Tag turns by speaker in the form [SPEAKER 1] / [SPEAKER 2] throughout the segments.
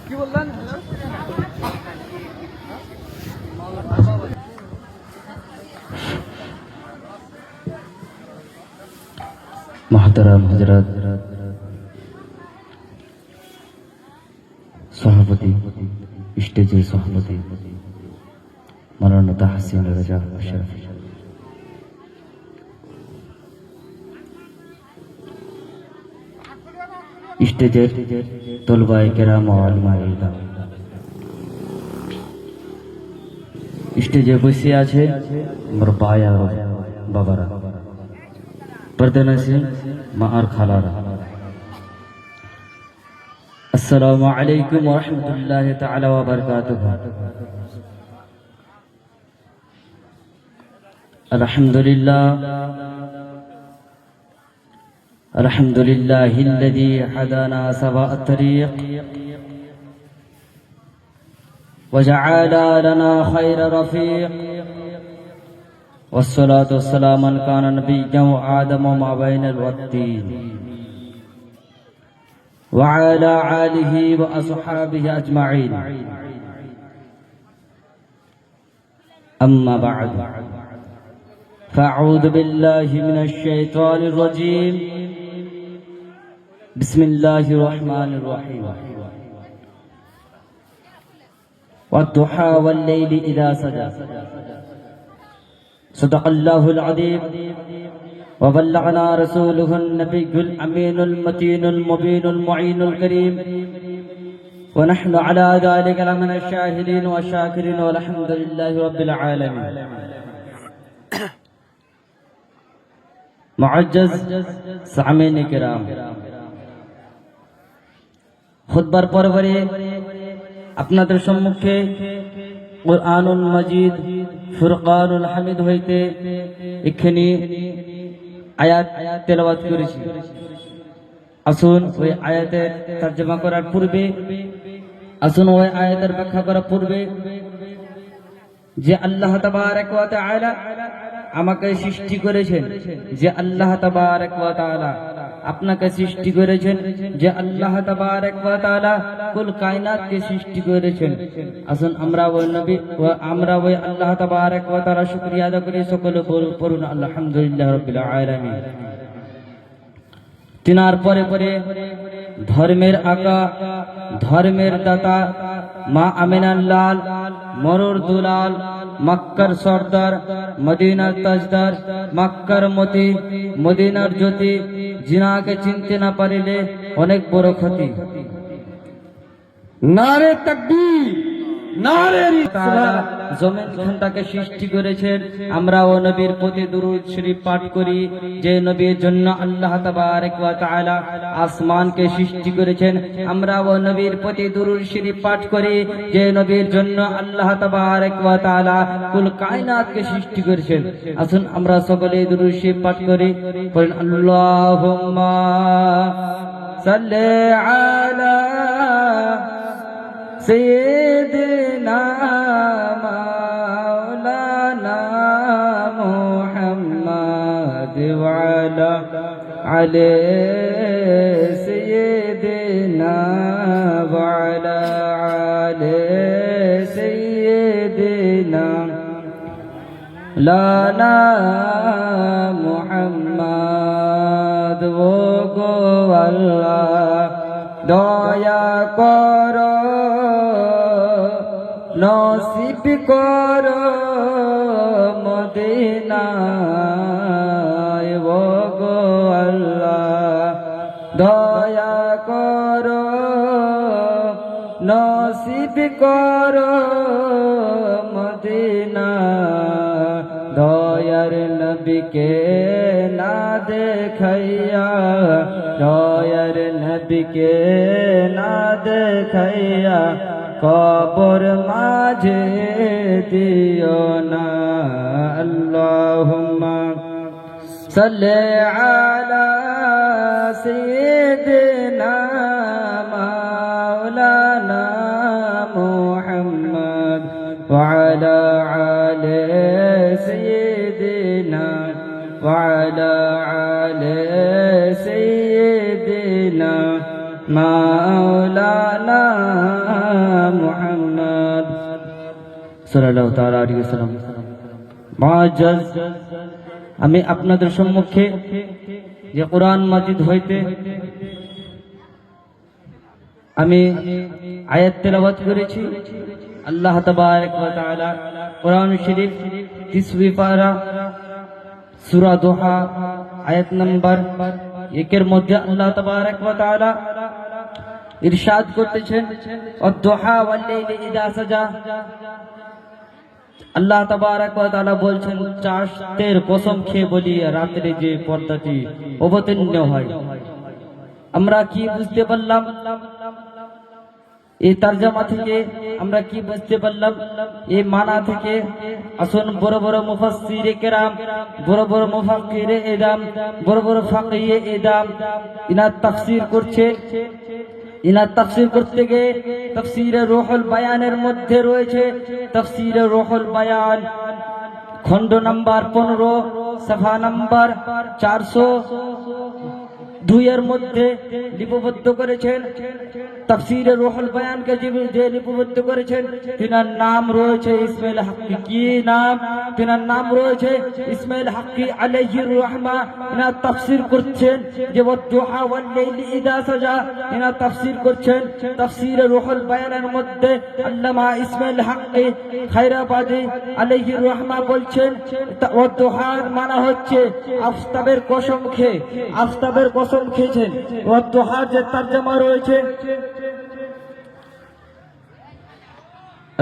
[SPEAKER 1] কি বললেন?
[SPEAKER 2] محترم हजरत सभापति स्टेजेर सभापति मौलाना ताहसीन रजा अशरफ स्टेजेर तलबाए केराम व उलमाए इल्म स्टेजे बসে আছে আমার ভাই আর বাবারা पर्दनसीन माँ और खालारा अस्सलामु अलैकुम व रहमतुल्लाहि तआला व बरकातुहू अल्हम्दुलिल्लाहिल्लज़ी हदाना सवाअ तरीक़ व जअला लना खैर रफ़ीक़ والصلاة والسلام على كان نبيا وآدم وما بين الوالدين وعلى آله وأصحابه أجمعين أما بعد فأعوذ بالله من الشيطان الرجيم بسم الله الرحمن الرحيم والضحى والليل إذا سجى صدق الله العظيم وبلغنا رسوله النبي الأمين المتين المبين المعين الكريم ونحن على ذلك لمن الشاهدين والشاكرين والحمد لله رب العالمين معجز سامعين کرام খুতবার পরপরে আপনাদের সম্মুখে কুরআনুল মাজিদ ফুরকানুল হামিদ হইতে এখানে আয়াত তেলাওয়াত করেছি। আসুন ওই আয়াতের তরজমা করার পূর্বে, আসুন ওই আয়াতের ব্যাখ্যা করার পূর্বে যে আল্লাহ তাবারক ওয়া তাআলা আমাকে সৃষ্টি করেছেন, যে আল্লাহ তাবারক ওয়া তাআলা আপনাকে সৃষ্টি করেছেন, যে আল্লাহ তাবারক ওয়া তাআলা কুল কায়নাতকে সৃষ্টি করেছেন। আসুন আমরা ওই নবী আমরা ওই আল্লাহ তাবারক ওয়া তাআলা শুকরিয়া আদায় করি। সকলে পড়ুন আলহামদুলিল্লাহ রাব্বিল আলামিন। তিনার পরে পরে ধর্মের আকা, ধর্মের দাতা, মা আমিনার লাল, মরুর দুলাল, মক্কার সর্দার, মদিনার তাজদার, মক্কার মতি, মদিনার জ্যোতি, জিনাকে চিনতে না পারিলে অনেক বড় ক্ষতি।
[SPEAKER 1] নারে তাকবীর, নারে রিসালাত।
[SPEAKER 2] জমিন খানটাকে সৃষ্টি করেছেন, আমরা ও নবীর প্রতি দুরূদ শরীফ পাঠ করি। যে নবীর জন্য আল্লাহ তাবারক ওয়া তাআলা আসমানকে সৃষ্টি করেছেন, আমরা ও নবীর প্রতি দুরূদ শরীফ পাঠ করি। যে নবীর জন্য আল্লাহ তাবারক ওয়া তাআলা কুল কায়নাতকে সৃষ্টি করেছেন। আসুন আমরা সকলে দুরূদ শরীফ পাঠ করি। পড়ুন আল্লাহুম্মা সাল্লি আলা سيدنا مولانا محمد وعلى علي سيدنا وعلى علي سيدنا লানা মুহাম্মদ ও গো আল্লাহ দয়া করো নসিব করো মদিনা ও গো আল্লাহ দয়া করো নসিব করো মদিনা দয়ার নবীকে না দেখাইয়া দয়ার নবীকে না দেখাইয়া কবর মাঝে দিও না আল্লাহুম্মা সাল্লি আলা সাইয়্যিদিনা মাওলানা মুহাম্মদ ওয়া আলা আলি সাইয়্যিদিনা وعلى آل سيدنا مولانا محمد সাল্লাল্লাহু তাআলা আলাইহি ওয়াসাল্লাম। মুআজ্জাজ, আমি আপনাদের সম্মুখে যে কোরআন মাজিদ হইতে আমি আয়াত তেলাওয়াত করেছি, আল্লাহ তাবারক ওয়া তাআলা কোরআন শরীফ 30 পারা সূরা দোহা আয়াত নাম্বার 1 এর মধ্যে আল্লাহ তাবারক ওয়া তাআলা ইরশাদ করতেছেন, ওয়াদ-দুহা ওয়াল-লাইলি ইযা সাজা। আল্লাহ তাবারক ওয়া তাআলা বলছেন, চাঁদের কসম খেয়ে বলি রাতে যে পর্দাটি অবতীর্ণ হয়। আমরা কি বুঝতে পারলাম এই তরজমা থেকে? আমরা কি বুঝতে পারলাম এই মানা থেকে? আসুন বড় বড় মুফাসসিরে কেরাম, বড় বড় মুফাক্কিরে ইদাম, বড় বড় ফাকিহে ইদাম ইনার তাফসীর করছে। ইনার তাফসীর করতে গিয়ে তাফসীরে রুহুল বায়ানের মধ্যে রয়েছে তাফসীরে রুহুল বায়ান খণ্ড নাম্বার 15 সফা নাম্বার 402 এর মধ্যে লিপিবদ্ধ করেছেন। তাফসীরে রুহুল বায়ানকে যে লিপিবদ্ধ করেছেন তিনার নাম রয়েছে ইসমাইল হাক্কি। কি নাম? তিনার নাম রয়েছে ইসমাইল হাক্কি আলাইহির রাহমা। ইনার তাফসীর করছেন যে ওয়াদ-দুহা ওয়াল-লাইলি ইযা সাজা। ইনার তাফসীর করছেন তাফসীরে রুহুল বায়ানের মধ্যে আল্লামা ইসমাইল হাক্কি খায়রাবাদী আলাইহির রাহমা বলছেন, ওয়াদ-দুহার মানা হচ্ছে আফতাবের কসম খেয়ে। আফতাবের কসম খেয়েছেন। ওয়াদ-দুহার যে তরজমা রয়েছে,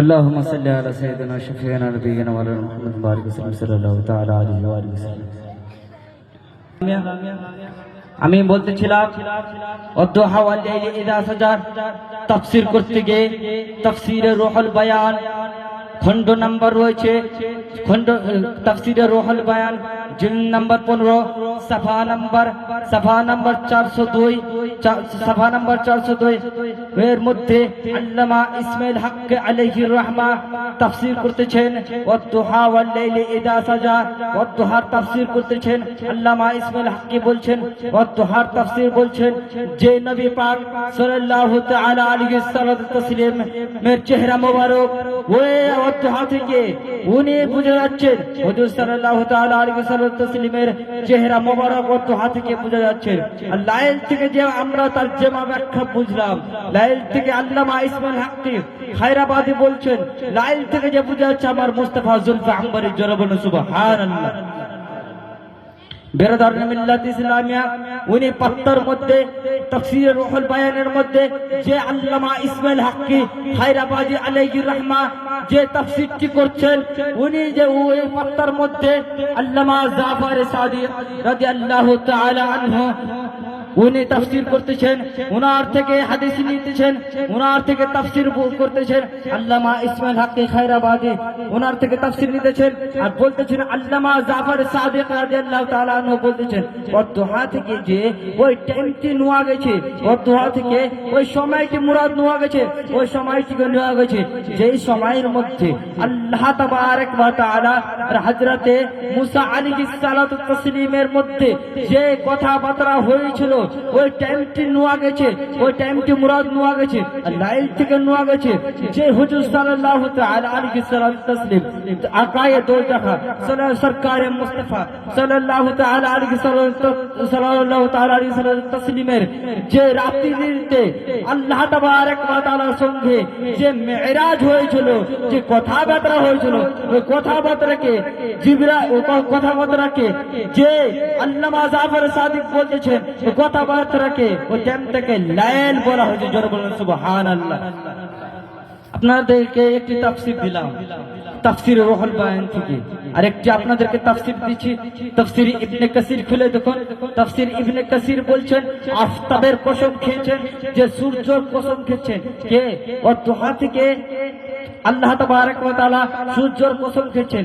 [SPEAKER 2] اللهم صل على سيدنا شفيعنا نبينا مولانا محمد بارك وسلم صلى الله تعالى عليه وآله وسلم। আমি বলতেছিলাম ওয়াদ-দুহা ওয়াল-লাইলি ইযা সাজা তাফসীর করতে গিয়ে তাফসীরে রুহুল বায়ান খণ্ড নাম্বার রয়েছে তাফসীরে রুহুল বায়ান জিলদ নাম্বার 15 সফা নাম্বার 402 সফা নাম্বার 402 এর মধ্যে আল্লামা ইসমাইল হক আলাইহির রাহমা তাফসীর করতেছেন ওয়াদ-দুহা ওয়াল-লাইলি ইযা সাজা। ওয়াদ-দুহার তাফসীর করতেছেন আল্লামা ইসমাইল হক বলছেন, ওয়াদ-দুহার তাফসীর বলছেন যে নবী পাক সাল্লাল্লাহু তাআলা আলাইহি তাসলিম এর চেহারা মোবারক ওই ওয়াদ-দুহা থেকে উনি বুঝে যাচ্ছেন হুজুর সাল্লাল্লাহু তাআলা আলাইহি তাসলিমের চেহারা মোবারক ওয়াদ-দুহা থেকে বুঝে যাচ্ছে। আর লাইল থেকে যে আমরা তরজমা ব্যাখ্যা বুঝলাম, লাইল থেকে আল্লামা ইসমাইল হক খায়রাবাদী বলছেন লাইল থেকে যে বুঝে যাচ্ছে আমার মুস্তাফা জুলফে আম্বরী জরবন সুবহানাল্লাহ। বেরাদার মিল্লাত ইসলামিয়া উনি পাত্তার মধ্যে তাফসীরে রুহুল বায়ানের মধ্যে যে আল্লামা ইসমাইল হক খায়রাবাদী আলাইহির রাহমা যে তাফসীরটি করছেন, উনি যে ওই পাত্তার মধ্যে আল্লামা জাফর সাদিক রাদিয়াল্লাহু তাআলা আনহু উনি তাফসীর করতেছেন, ওনার থেকে হাদিস নিতেছেন, ওনার থেকে তাফসীর করতেছেন। আল্লামা ইসমাইল হক খায়রাবাদী ওনার থেকে তাফসীর নিতেছেন আর বলতেছেন আল্লামা জাফর সাদিক রাদিয়াল্লাহু তাআলা আনহু বলতেছেন ওয়াদ-দুহা থেকে যে ওই টাইমটি নেওয়া গেছে, ওয়াদ-দুহা থেকে ওই সময়টি মুরাদ নেওয়া গেছে, ওই সময়টিকে নেওয়া গেছে যেই সময়ের মধ্যে আল্লাহ তাবারক ওয়া তাআলা হযরতে মুসা আলাইহিস সালাতু তাসলিমের মধ্যে যে কথাবার্তা হয়েছিল ওই টাইমটি নেওয়া গেছে, ওই টাইমটি মুরাদ নেওয়া গেছে লাইল থেকে নেওয়া গেছে। যে হুজুর সাল্লাল্লাহু তাআলা আলাইহি তাসলিম আকায়ে দো জাহা সরকারে মুস্তাফা সাল্লাল্লাহু তাআলা আলাইহি তাসলিমের যে রাত্রিতে আল্লাহ তাবারক ওয়া তাআলার সঙ্গে যে মেরাজ হয়েছিল, যে কথাবার্তা হয়েছিল, ওই কথাবার্তাকে কথাবার্তাকে যে আল্লামা জাফর সাদিক বলতেছেন কথাবার্তাকে ওই টাইমটাকে লাইল বলা হয়েছে। জোরে বলুন সুবহানাল্লাহ। আপনাদেরকে একটি তাফসীর দিলাম তাফসীরে রুহুল বায়ান থেকে, আরেকটি আপনাদেরকে তাফসীর দিচ্ছি তাফসীর ইবনে কাসির। খুলে দেখুন তাফসীর ইবনে কাসির বলছেন আফতাবের কসম খেয়েছেন, যে সূর্যের কসম খেয়েছেন কে? ওয়াদ-দুহা থেকে আল্লাহ তাবারক ওয়া তাআলা সূর্যের কসম খেয়েছেন,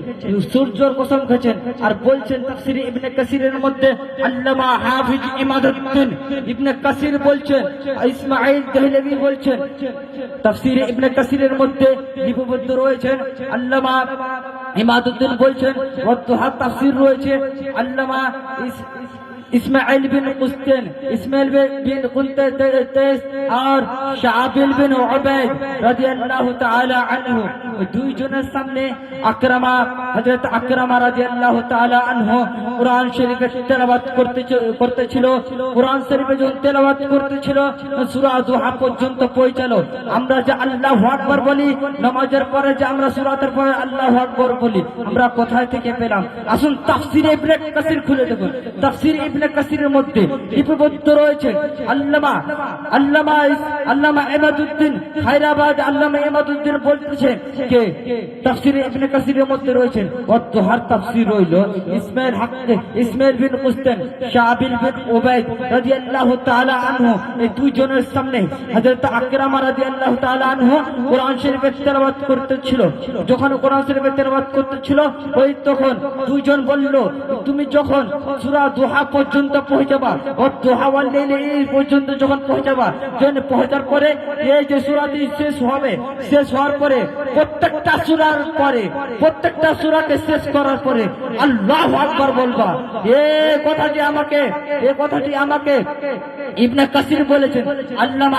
[SPEAKER 2] সূর্যের কসম খেয়েছেন। আর বলছেন তাফসীর ইবনে কাসিরের মধ্যে আল্লামা হাফিজ ইমাদউদ্দিন ইবনে কাসির বলছেন, ইসমাঈল দেহলভী বলছেন, তাফসীর ইবনে কাসিরের মধ্যে লিপিবদ্ধ রয়েছেন আল্লামা ইমাদউদ্দিন বলছেন ওয়াদুহা তাফসীর রয়েছে আল্লামা ইসমাইল বিন কুস্তেন ইসমাইল বিন কুন্তেস আর শাবিল বিন উবাইদ রাদিয়াল্লাহু তাআলা আনহু দুইজনের সামনে আকরামা হযরত আকরামা রাদিয়াল্লাহু তাআলা আনহু কুরআন শরীফের তেলাওয়াত করতেছিল কুরআন শরীফে যখন তেলাওয়াত করতেছিল সূরা দুহা পর্যন্ত পৌঁছালো আমরা যে আল্লাহু আকবার বলি নামাজের পরে যে আমরা সূরাতের পরে আল্লাহু আকবার বলি আমরা কোথায় থেকে পেলাম আসুন তাফসীর ইবনে কাসির খুলে দেখুন তাফসীর ইবনে কাসিরের মধ্যে লিপিবদ্ধ রয়েছে আল্লামা ইমাদউদ্দিন খায়রাবাদ আল্লামা ইমাদউদ্দিন বলতেছেন কে তাফসীর ইবনে কাসিরের মধ্যে রয়েছে ওয়াদুহার তাফসীর হইল ইসমাইল বিন কুস্তেন শাবিল বিন উবাইদ রাদিয়াল্লাহু তাআলা আনহু এই দুইজনের সামনে হযরত আকরামা রাদিয়াল্লাহু তাআলা আনহু কোরআন শরীফের তেলাওয়াত করতেছিল যখন কোরআন শরীফের তেলাওয়াত করতেছিল ওই তখন দুইজন বলল তুমি যখন সূরা দুহা পর্যন্ত পৌঁছাবা ও দুহা ওয়াল লাইলি এই পর্যন্ত যখন পৌঁছাবা যখন পৌঁছার পরে এই যে সূরাটি শেষ হবে শেষ হওয়ার পরে প্রত্যেকটা সূরাকে শেষ করার পরে আল্লাহু আকবার বলবা এই কথাটি আমাকে ইবনে কাসির বলেছেন আল্লামা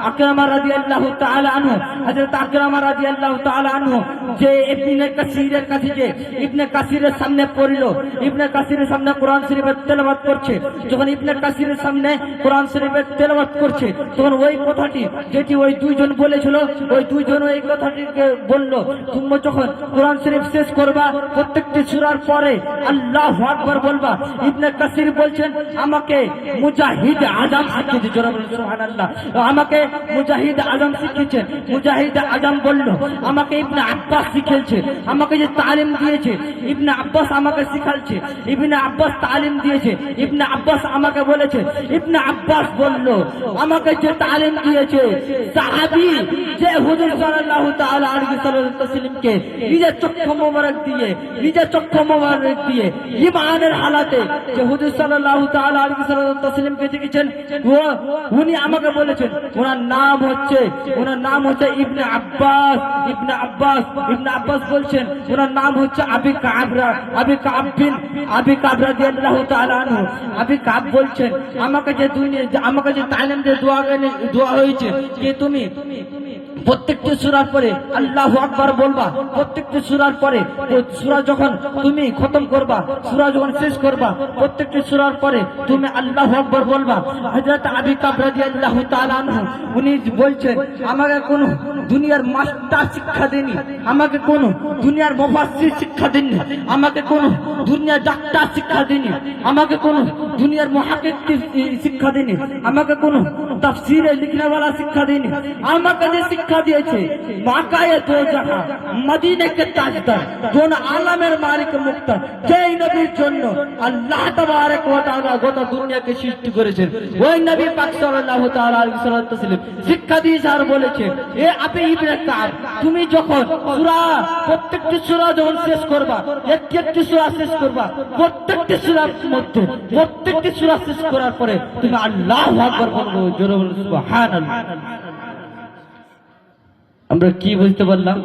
[SPEAKER 2] আকরামা রাদিয়াল্লাহু তাআলা আনহু হযরত আকরামা রাদিয়াল্লাহু তাআলা আনহু যে ইবনে কাসিরের কাছে যে ইবনে কাসিরের সামনে পড়লো ইবনে কাসিরের সামনে কোরআন শরীফের তেলাওয়াত করছে যখন ইবনে কাসিরের সামনে কোরআন শরীফের তেলাওয়াত করছে তখন ওই কথাটি যেটি ওই দুইজন বলেছিল ওই দুইজন ওই কথাটিকে বলল তুমি যখন কোরআন শরীফ শেষ করবা প্রত্যেকটি সূরার পরে আল্লাহু আকবার বলবা ইবনে কাসির বলছেন আমাকে মুজাহিদ আজম শিখিয়েছে জোরে বলুন সুবহানাল্লাহ আমাকে মুজাহিদ আজম শিখিয়েছে মুজাহিদ আজম বলল আমাকে ইবনে আব্বাস শিখিয়েছে আমাকে যে তালিম দিয়েছে ইবনে আব্বাস আমাকে শিখালছে ইবনে আব্বাস তালিম দিয়েছে ইবনে আব্বাস আমাকে বলেছে ইবনে আব্বাস বলল আমাকে যে তালিম দিয়েছে সাহাবী যে হুজুর সাল্লাল্লাহু তাআলা আলাইহি সাল্লামকে নিজের চক্ষু মোবারক দিয়ে ঈমানের হালাতে যে হুজুর সাল্লাল্লাহু তাআলা আলাইহি সাল্লামকে দেখেছেন উনি আমাকে বলেছেন ওনার নাম হচ্ছে ইবনে আব্বাস বলছেন ওনার নাম হচ্ছে আবি কাব রাদিয়াল্লাহু তাআলা আনহু আবি কাব বলছেন আমাকে যে তালিম দিয়ে দোয়া হয়েছে যে তুমি প্রত্যেকটি সূরার পরে আল্লাহু আকবার বলবা প্রত্যেকটি সূরার পরে সূরা যখন তুমি খতম করবা সূরা যখন শেষ করবা প্রত্যেকটি সূরার পরে তুমি আল্লাহু আকবার বলবা হযরত আবি কাব রাদিয়াল্লাহু তাআলা আনহু উনি বলছেন আমাকে কোন দুনিয়ার মাস্টার শিক্ষা দেননি আমাকে কোন দুনিয়ার মুফাসসির শিক্ষা দেননি আমাকে কোন দুনিয়ার ডাক্তার শিক্ষা দেননি আমাকে কোন দুনিয়ার মুহাক্কিক শিক্ষা দেননি আমাকে কোন তাফসীরে লিখনে वाला শিক্ষা দেননি আমাকে যে শিক্ষা দিয়েছে মাকায়ে দো জাহাঁ মদিনা কে তাজদার কোন আলমের মালিক মুক্তার যেই নবীর জন্য আল্লাহ তাবারক ওয়া তাআলা গোটা দুনিয়াকে সৃষ্টি করেছেন ওই নবী পাক সাল্লাল্লাহু তাআলা আলাইহি সাল্লাম শিক্ষা দিয়েছে আর বলেছে এ আবি ইবনে কাব তুমি যখন সূরা প্রত্যেকটি সূরা যখন শেষ করবা একটি সূরা শেষ করবা প্রত্যেকটি সূরার মধ্যে প্রত্যেকটি সূরা শেষ করার পরে তুমি আল্লাহু আকবার বলবে জোরে বলুন সুবহানাল্লাহ আমরা কি বুঝতে পারলাম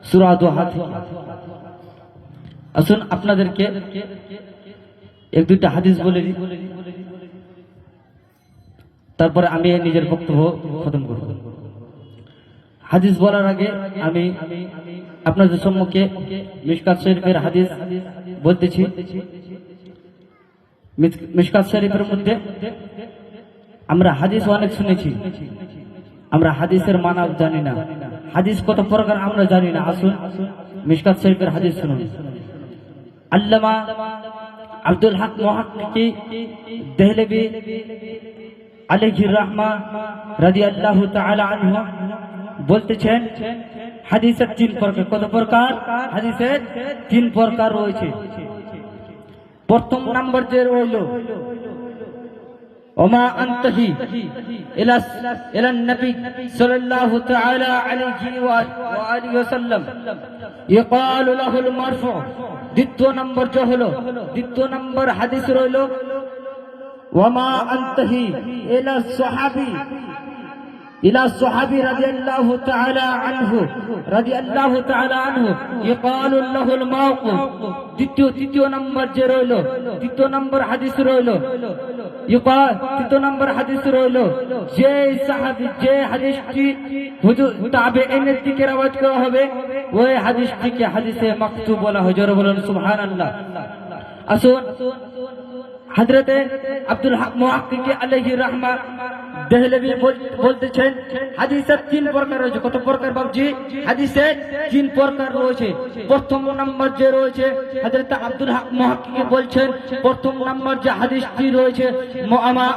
[SPEAKER 2] সূরা দুহা থেকে আসুন আপনাদেরকে এক দুইটা হাদিস বলে দিই তারপরে আমি নিজের বক্তব্য খতম করব হাদিস বলার আগে আমি আপনাদের সম্মুখে মিশকাত শরীফের হাদিস বলতেছি মিশকাত শরীফের মধ্যে আমরা হাদিস অনেক শুনেছি আমরা হাদিসের মানা জানি না হাদিস কত প্রকার আমরা জানি না আসুন মিশকাত শরীফের হাদিস শুনুন আল্লামা আব্দুল হক মুহাক্কিকি দেহলভী আলাইহি রাহমা রাদিয়াল্লাহু তাআলা আনহু বলতেছেন হাদিসের তিন প্রকার কত প্রকার হাদিসের তিন প্রকার রয়েছে প্রথম নাম্বার যে রইল ওমা আনতাহি ইলা নবী সাল্লাল্লাহু তাআলা আলাইহি ওয়া আলিহি ওয়াসাল্লাম ইকালু লাহুল মারফু দ্বিতীয় নম্বর যে হলো দ্বিতীয় নম্বর হাদিস রইল ওমা আনতাহি ইলা সাহাবী إلى الصحابي رضي الله تعالى عنه يقال له الموقف তৃতীয় নম্বর যে রইল তৃতীয় নম্বর হাদিস রইল তৃতীয় নম্বর হাদিস রইল যে সাহাবী যে হাদিসটি হুজুর তাবেঈনের থেকে রওয়ায়াত করা হবে ওই হাদিসটিকে হাদিসে মাকতুব বলা হয়। জোরে বলুন সুবহানাল্লাহ। আসুন হযরতে আব্দুল হক মুহাক্কিক আলাইহি রাহমা দেহলভী বলতেছেন হাদিসের তিন প্রকার রয়েছে। কত প্রকার বাবজি? হাদিসে তিন প্রকার রয়েছে। প্রথম নম্বর যে রয়েছে হযরত আব্দুল হক মুহাক্কিক বলছেন প্রথম নম্বর যে হাদিসটি রয়েছে ওমা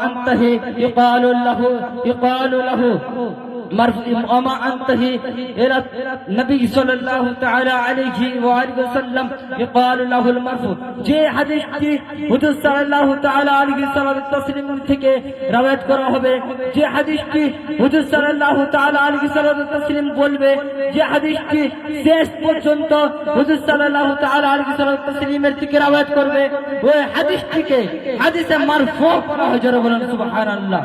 [SPEAKER 2] আনতাহি ইকালু লাহু وما أنتهي إلى النبي صلى الله تعالى عليه وآله وسلم يقال له المرفوع। যে হাদিসটি হুজুর সাল্লাল্লাহু তাআলা আলাইহি ওয়াসাল্লাম থেকে রওয়ায়াত করা হবে, যে হাদিসটি হুজুর সাল্লাল্লাহু তাআলা আলাইহি ওয়াসাল্লাম বলবে, যে হাদিসটি শেষ পর্যন্ত হুজুর সাল্লাল্লাহু তাআলা আলাইহি ওয়াসাল্লামের থেকে রওয়ায়াত করবে, ওই হাদিসটিকে হাদিসে মারফু করা হয়। জোরে বলুন সুবহানাল্লাহ।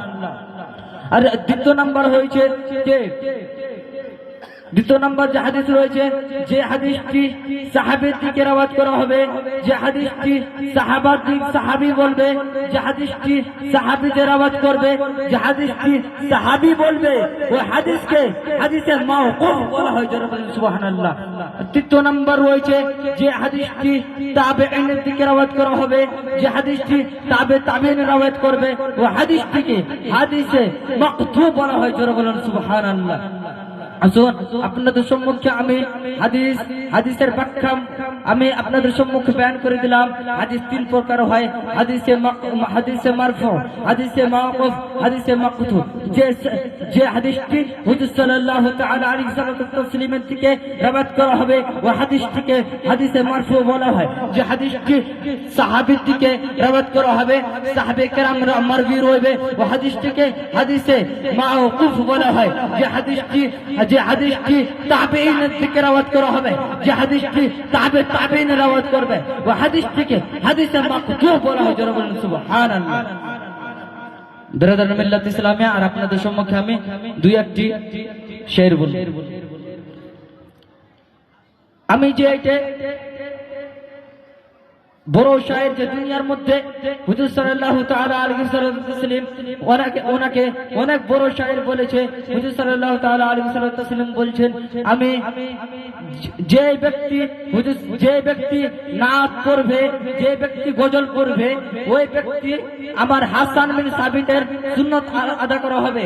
[SPEAKER 2] আর দ্বিতীয় নাম্বার হয়েছে দ্বিতীয় নাম্বার যে হাদিস রয়েছে যে হাদিসটি সাহাবীর থেকে রওয়ায়াত করা হবে, যে হাদিসটি সাহাবী বলবে, যে হাদিসটি সাহাবীদের রওয়ায়াত করবে, যে হাদিসটি সাহাবী বলবে, ওই হাদিসকে হাদিসে মাওকুফ বলা হয়। জোরে বলুন সুবহানাল্লাহ। তৃতীয় নাম্বার রয়েছে যে হাদিসটি তাবেঈনের থেকে রওয়ায়াত করা হবে, যে হাদিসটি তাবেঈন রওয়ায়াত করবে, ওই হাদিসটিকে হাদিসে মাকতুব বলা হয়। জোরে বলুন সুবহানাল্লাহ। আসুন আপনাদের সম্মুখে আমি হাদিসের ব্যাখ্যা আমি আপনাদের সম্মুখে বয়ান করে দিলাম। হাদিস তিন প্রকার হয়, হাদিসে মারফু, হাদিসে মাওকুফ, হাদিসে মাকতুব। যে হাদিসটি হুজুর সাল্লাল্লাহু তাআলা আলাইহি ওয়াসাল্লাম থেকে রওয়ায়াত করা হবে ওই হাদিসটিকে হাদিসে মারফু বলা হয়। যে হাদিসটি সাহাবীর থেকে রওয়ায়াত করা হবে, সাহাবে কেরাম মারবি রইবে, ওই হাদিসটিকে হাদিসে মাওকুফ বলা হয়। যে হাদিসটি তাবেঈনের থেকে রওয়ায়াত করা হবে, যে হাদিসটি তাবেঈন রওয়ায়াত করবে, ওই হাদিসটিকে হাদিসে মাকতুব বলা হয়। জোরে বলুন সুবহানাল্লাহ। বিরাদরান মিল্লাত ইসলামিয়া, আর আপনাদের সম্মুখে আমি দুই একটি শের বলবো। আমি যে এটা বড় শায়ের যে দুনিয়ার মধ্যে হুজুর সাল্লাল্লাহু তাআলা আলাইহি ওয়াসাল্লাম ওনাকে অনেক বড় শায়ের বলেছে। হুজুর সাল্লাল্লাহু তাআলা আলাইহি ওয়াসাল্লাম বলছেন, আমি যে ব্যক্তি নাত পড়বে, যে ব্যক্তি গজল পড়বে, ওই ব্যক্তি আমার হাসান বিন সাবিতের সুন্নাত আদা করা হবে।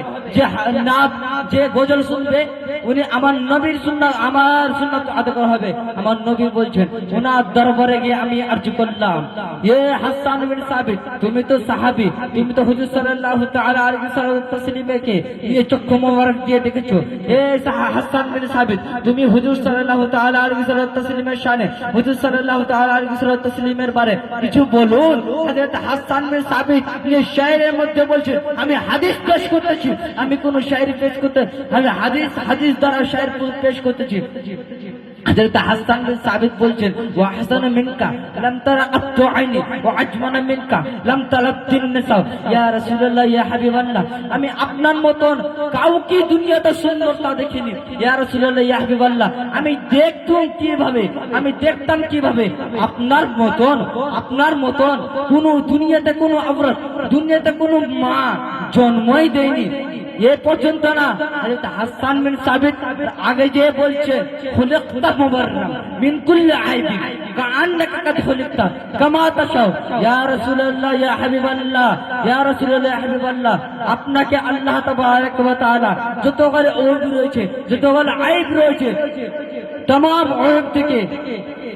[SPEAKER 2] যে গজল শুনবে উনি আমার নবীর সুন্নাত আদা করা হবে। আমার নবী বলছেন ওনার দরবারে গিয়ে আমি আরজ করলাম, এ হাসান বিন সাবিত, তুমি তো সাহাবী, তুমি তো হুজুর সাল্লাল্লাহু তাআলা আলাইহি ওয়াসাল্লামকে এই চক্ষু মোবারক দিয়ে দেখেছো। এ হাসান বিন সাবিত, তুমি হুজুর সাল্লাল্লাহু তাআলা আলাইহি ওয়াসাল্লামের শানে, হুজুর সাল্লাল্লাহু তাআলা আলাইহি ওয়াসাল্লামের বারে কিছু বলুন। হযরত হাসান বিন সাবিত এই শায়েরের মধ্যে বলছেন, আমি হাদিস পেশ করতেছি, আমি কোন শায়েরি পেশ করতে, আমি হাদিস দ্বারা শায়ের পেশ করতেছি। হযরত হাসান বিন সাবিত বলছেন, ওয়া হাসান মিনকা লাম তারা আতু আইনি ওয়া আজমানা মিনকা লাম তালাতিন নিসা। ইয়া রাসূলুল্লাহ, ইয়া হাবিবাল্লাহ, আমি আপনার মতন কাউকে দুনিয়াতে সুন্দরতা দেখিনি। ইয়া রাসূলুল্লাহ, ইয়া হাবিবাল্লাহ, আমি দেখতাম কিভাবে আপনার মতন কোন দুনিয়াতে কোন আওরাত, দুনিয়াতে কোন মা জন্মই দেয়নি এ পর্যন্ত না। হযরত হাসান বিন সাবিত আগে যে বলছে, খুলিকতা মুবাররাম মিন কুল্লি আইবি কাআন্নাকা কাদ খুলিকতা কামা তাশাউ। ইয়া রাসূলুল্লাহ, ইয়া হাবিবাল্লাহ, ইয়া রাসূলুল্লাহ, ইয়া হাবিবাল্লাহ, আপনাকে আল্লাহ তাবারক ওয়া তাআলা যতগুলো ওয়াইব রয়েছে, যতগুলো আইব রয়েছে, तमाम औरत থেকে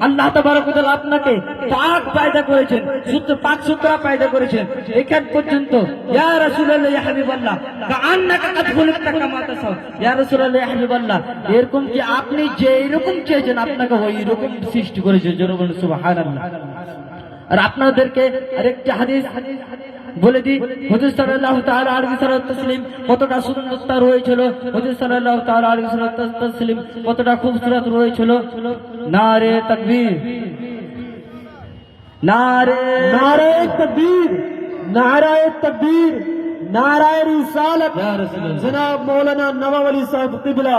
[SPEAKER 2] আল্লাহ তাবারক ওয়া তাআলা আপনাকে পাক পয়দা করেছেন, শুদ্ধ পাক সুতরা পয়দা করেছেন। এখান পর্যন্ত ইয়া রাসূলুল্লাহ, ইয়া হাবিবাল্লাহ, কাআন্নাকা কাদ খুলিকতা কামা তাশাউ। ইয়া রাসূলুল্লাহ, ইয়া হাবিবাল্লাহ, এরকম কি আপনি যে এরকম চেয়েছেন আপনাকে ওই রকম সৃষ্টি করেছেন। জোরে বলুন সুবহানাল্লাহ। আর আপনাদেরকে আরেকটা হাদিস বলে দিই, হুজুর সাল্লাল্লাহু তাআলা আলাইহি ওয়াসাল্লাম কতটা সুন্দরতা রয়েছিল, হুজুর সাল্লাল্লাহু তাআলা আলাইহি ওয়াসাল্লাম কতটা খুবসুরত রয়েছিল। নারে তাকবীর, নারে তাকবীর, নারে তাকবীর,
[SPEAKER 3] नाराय रिसालत
[SPEAKER 2] या रसूलल्लाह।
[SPEAKER 3] जनाब मौलाना नवाब अली साहब किबला,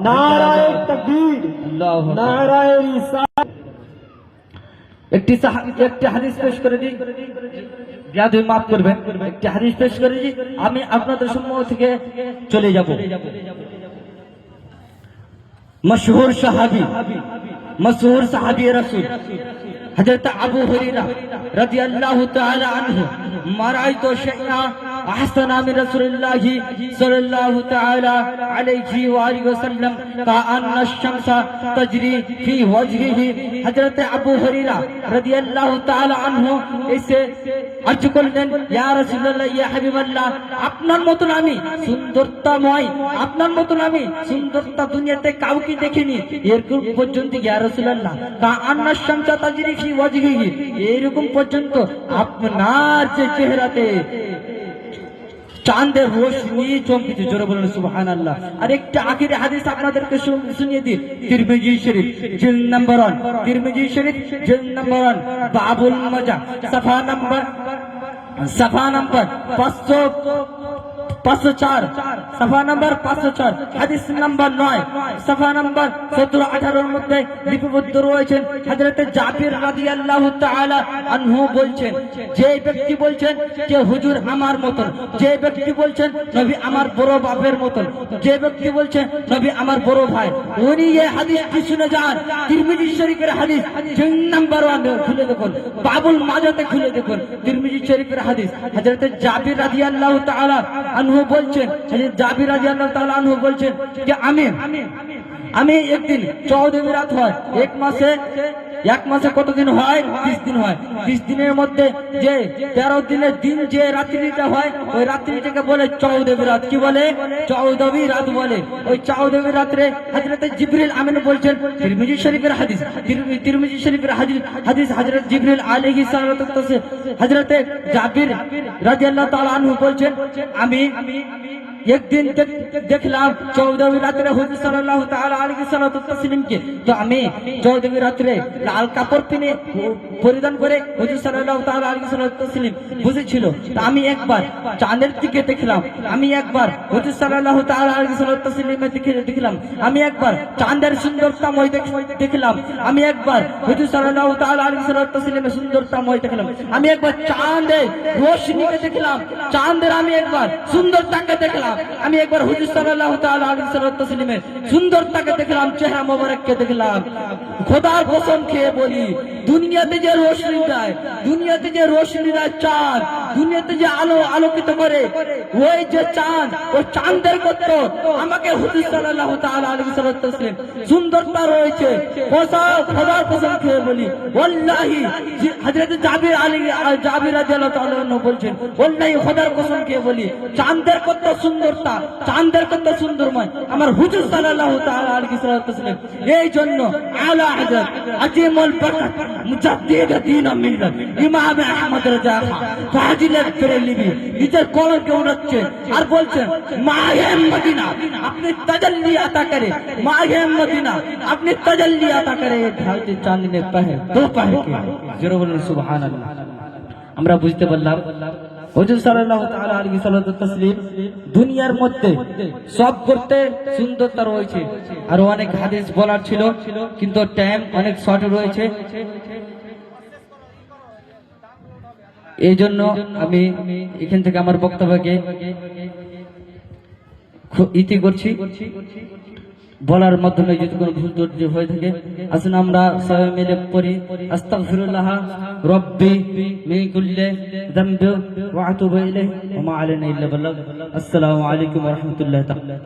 [SPEAKER 3] नाराय तकबीर,
[SPEAKER 2] আল্লাহু আকবার।
[SPEAKER 3] नाराय रिसालत।
[SPEAKER 2] একটি হাদিস পেশ করে দিই, যাতে মাফ করবেন। একটি হাদিস পেশ করে দিই, আমি আপনাদের সম্মুখ থেকে চলে যাব। মশহুর সাহাবী রাসূল হযরত আবু হুরায়রা রাদিয়াল্লাহু তাআলা আনহু মারাইতু শাইআ আহসানা মিন রাসূলিল্লাহি সাল্লাল্লাহু তাআলা আলাইহি ওয়া আলিহি ওয়াসাল্লাম কাআন্না আশ-শামসা তাজরি ফি ওয়াজহিহি। হযরত আবু হুরায়রা রাদিয়াল্লাহু তাআলা আনহু এসে আরজ করলেন, ইয়া রাসূলুল্লাহ, ইয়া হাবিবাল্লাহ, আপনার মতন আমি সুন্দরতাময়, আপনার মতন আমি সুন্দরতা দুনিয়াতে কাউকে দেখিনি। এরকম পর্যন্ত ইয়া রাসূলুল্লাহ কাআন্না আশ-শামসা তাজরি ফি ওয়াজহিহি, এরকম পর্যন্ত আপনার যে চেহারাতে চাঁদের রোশনি চমকেছে। জোরে বলুন সুবহানাল্লাহ। আর একটা আখিরি হাদিস আপনাদেরকে শুনিয়ে দিই, তিরমিজি শরীফ জিলদ নাম্বার 1, তিরমিজি শরীফ জিলদ নাম্বার 1, বাবুল মাজা, সাফা নাম্বার 504, সাফা নাম্বার 504, হাদিস নাম্বার 9, সাফা নাম্বার 17-18 এর মধ্যে লিপিবদ্ধ রয়েছেন। হযরত জাবির রাদিয়াল্লাহু তাআলা আনহু বলছেন, যে ব্যক্তি বলছেন যে হুজুর আমার মতন, যে ব্যক্তি বলছেন নবী আমার বড় বাপের মতন, যে ব্যক্তি বলছেন নবী আমার বড় ভাই, উনি এই হাদিসটি শুনে যান। তিরমিজি শরীফের হাদিস জিলদ নাম্বার 1 খুলে দেখুন, বাবুল মাজাতে খুলে দেখুন, তিরমিজি শরীফের হাদিস। হযরত জাবির রাদিয়াল্লাহু তাআলা আনহু বলছেন, হযরত জাবির রাদিয়াল্লাহু তাআলা আনহু বলছেন যে আমি একদিন 14 রাত হয়, এক মাসে কতদিন হয়? 30 দিন হয়। 30 দিনের মধ্যে যে 13 দিনের দিন যে রাত্রিটা হয়, ওই রাত্রিটাকে বলে 14 রাত। কি বলে? 14 রাত বলে। ওই 14 রাত্রে হযরত জিবরিল আমিন বলছেন, তিরমিজি শরীফের হাদিস, তিরমিজি শরীফের হাদিস হযরত জিবরিল আলাইহিস সালাতু ওয়াস সালাম হযরত জাবির রাদিয়াল্লাহু তাআলা আনহু বলছেন, আমি একদিন দেখলাম 14 রাত্রে হুজুর সাল্লাল্লাহু তাআলা আলাইহি সাল্লামকে। তো আমি 14 রাত্রে লাল কাপড় পরিধান করে হুজুর সাল্লাল্লাহু তাআলা আলাইহি সাল্লাম বুঝেছিল। তো আমি একবার চাঁদের দিকে দেখলাম, আমি একবার হুজুর সাল্লাল্লাহু তাআলা আলাইহি সাল্লামের দেখলাম, আমি একবার চাঁদের সুন্দরতাময় দেখলাম, আমি একবার হুজুর সাল্লাল্লাহু তাআলা আলাইহি সাল্লামের সুন্দরতাময় দেখলাম, আমি একবার চাঁদের রোশনীকে দেখলাম, চাঁদের আমি একবার সুন্দরতাকে দেখলাম, আমি একবার হুজুর সাল্লাল্লাহু তাআলা আলাইহি সাল্লামের সুন্দরতাকে দেখলাম, চেহারা মোবারককে দেখলাম। খোদার কসম খেয়ে বলি, দুনিয়াতে যে রোশনি দেয়, দুনিয়াতে যে রোশনি দেয় চাঁদ, দুনিয়াতে যে আলো আলোকিত করে, ওই যে চাঁদ, ওই চাঁদের কত আমাকে হুজুর সাল্লাল্লাহু তাআলা আলাইহি সাল্লাম সুন্দরতা রয়েছে। খোদার কসম খেয়ে বলি, ওয়াল্লাহি হযরত জাবির রাদিয়াল্লাহু তাআলা বলছেন, ওয়াল্লাহি খোদার কসম খেয়ে বলি, চাঁদের কত সুন্দরতা, চাঁদের কত সুন্দরময় আমার হুজুর সাল্লাল্লাহু তাআলা আলাইহি সাল্লাম। এই জন্য আলা হযরত আজিমুল বরকত মুজাদ্দিদ দ্বীন মিল্লাত ইমাম আহমদ রাজা ফাজিলের প্রেলিবি নিজের কলকে উড়াচ্ছে আর বলছেন, মাহে মদিনা আপনি তাজাল্লি আতা করে, মাহে মদিনা আপনি তাজাল্লি আতা করে, ঢালতে চাঁদনে পাহে দো পাহে কে। জোরে বলুন সুবহানাল্লাহ। আমরা বুঝতে পারলাম হুজুর সাল্লাল্লাহু তাআলা আলাইহি সাল্লাম দুনিয়ার মধ্যে সব করতে সুন্দরতা রয়েছে। আর অনেক হাদিস বলার ছিল, কিন্তু টাইম অনেক শর্ট রয়েছে, এই জন্য আমি এখান থেকে আমার বক্তব্যকে ইতি করছি। বলার মাধ্যমে যদি কোনো ভুল ত্রুটি হয়ে থাকে, আসুন আমরা সবাই মিলে পড়ি, আস্তাগফিরুল্লাহ রাব্বি মিন কুল্লি যামবি ওয়া আতুবু ইলাইহি ওয়া মা আলাইনা ইল্লা বাল্লাগ। আসসালামু আলাইকুম ওয়া রাহমাতুল্লাহি তাআলা।